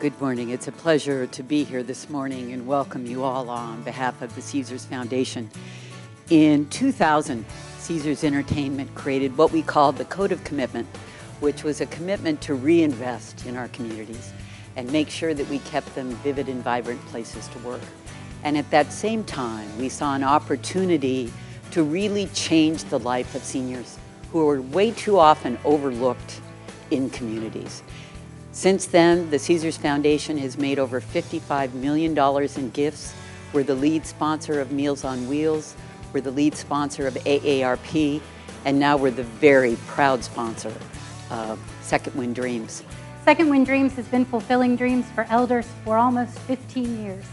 Good morning. It's a pleasure to be here this morning and welcome you all on behalf of the Caesars Foundation. In 2000, Caesars Entertainment created what we called the Code of Commitment, which was a commitment to reinvest in our communities and make sure that we kept them vivid and vibrant places to work. And at that same time, we saw an opportunity to really change the life of seniors who are way too often overlooked in communities. Since then, the Caesars Foundation has made over $55 million in gifts. We're the lead sponsor of Meals on Wheels. We're the lead sponsor of AARP. And now we're the very proud sponsor of Second Wind Dreams. Second Wind Dreams has been fulfilling dreams for elders for almost 15 years.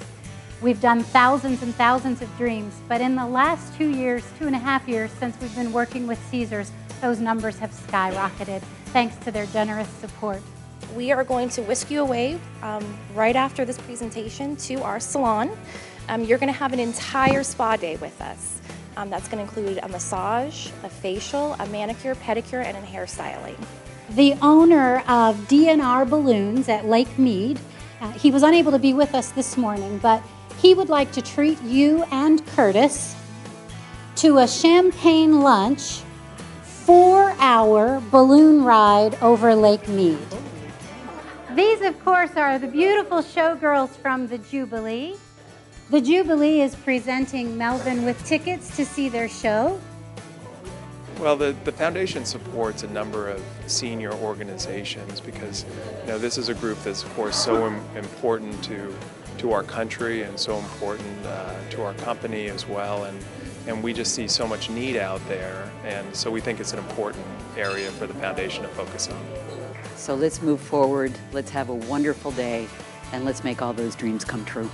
We've done thousands and thousands of dreams, but in the last 2.5 years since we've been working with Caesars, those numbers have skyrocketed thanks to their generous support. We are going to whisk you away right after this presentation to our salon. You're going to have an entire spa day with us. That's going to include a massage, a facial, a manicure, pedicure, and a hairstyling. The owner of DNR Balloons at Lake Mead, he was unable to be with us this morning, but he would like to treat you and Curtis to a champagne lunch, 4-hour balloon ride over Lake Mead. These, of course, are the beautiful showgirls from the Jubilee. The Jubilee is presenting Melvin with tickets to see their show. Well, the foundation supports a number of senior organizations because this is a group that's, of course, so important to our country and so important to our company as well. And we just see so much need out there, and so we think it's an important area for the foundation to focus on. So let's move forward, let's have a wonderful day, and let's make all those dreams come true.